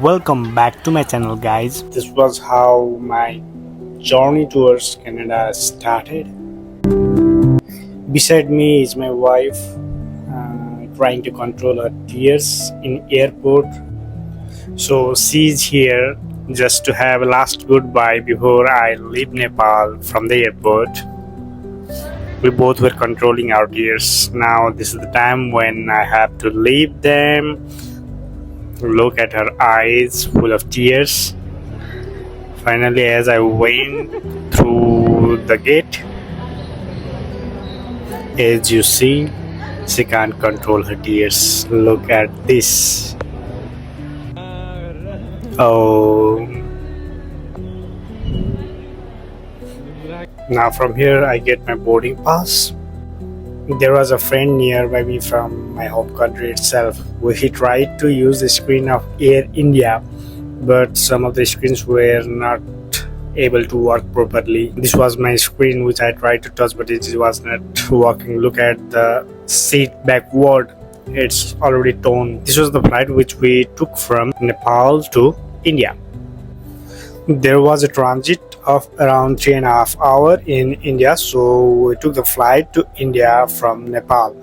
Welcome back to my channel, guys. This was how my journey towards Canada started. Beside me is my wife, trying to control her tears in airport. So she's here just to have a last goodbye before I leave Nepal from the airport. We both were controlling our tears. Now this is the time when I have to leave them. Look at her eyes full of tears. Finally, as I went through the gate, as you see, she can't control her tears. Look at this. Oh. Now from here I get my boarding pass. There was a friend nearby me from my home country itself. He tried to use the screen of Air India, but some of the screens were not able to work properly. This was my screen which I tried to touch, but it was not working. Look at the seat backward. It's already torn. This was the flight which we took from Nepal to India. There was a transit of around 3.5 hours in India, so we took the flight to India from Nepal.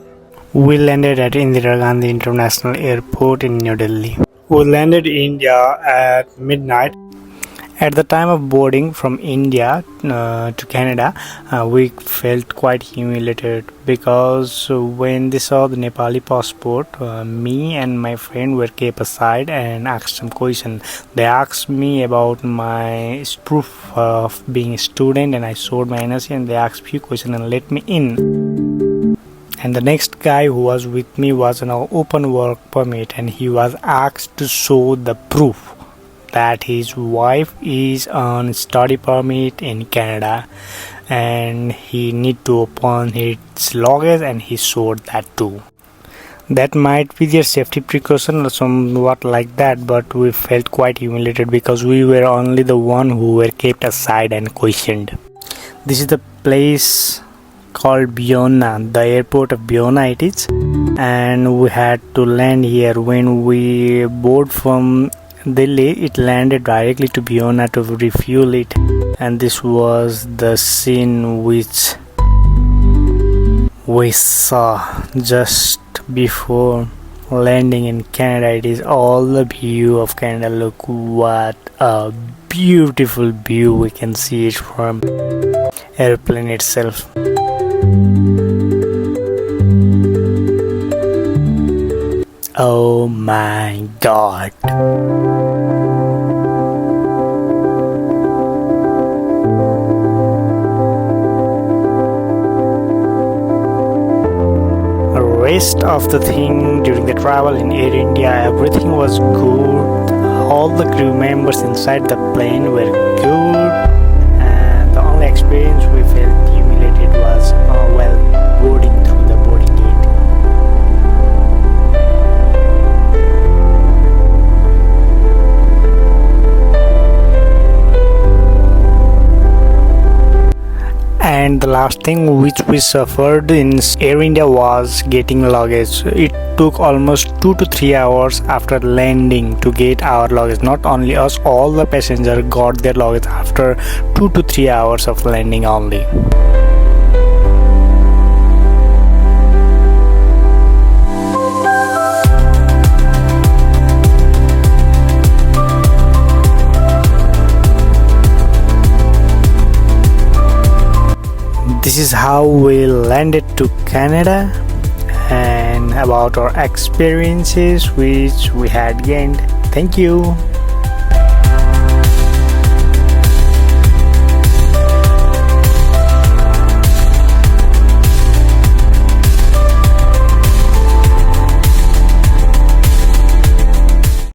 We landed at Indira Gandhi International Airport in New Delhi. We landed in India at midnight. At the time of boarding from India to Canada, we felt quite humiliated because when they saw the Nepali passport, me and my friend were kept aside and asked some questions. They asked me about my proof of being a student, and I showed my NSC, and they asked few questions and let me in. And the next guy who was with me was an open work permit, and he was asked to show the proof that his wife is on study permit in Canada, and he need to open his luggage, and he showed that too. That might be their safety precaution or somewhat like that, but we felt quite humiliated because we were only the one who were kept aside and questioned. This is the place called Biona, the airport of Biona it is, and we had to land here. When we board from Delhi, it landed directly to Biona to refuel it, and this was the scene which we saw just before landing in Canada. It is all the view of Canada. Look what a beautiful view we can see it from airplane itself. Oh my god. Rest of the thing during the travel in Air India, everything was good. All the crew members inside the plane were good, and the only experience we felt humiliated was while boarding through the boarding gate. And the last thing which we suffered in Air India was getting luggage. It took almost 2 to 3 hours after landing to get our luggage. Not only us, all the passengers got their luggage after 2 to 3 hours of landing only. This is how we landed to Canada, and about our experiences which we had gained. Thank you.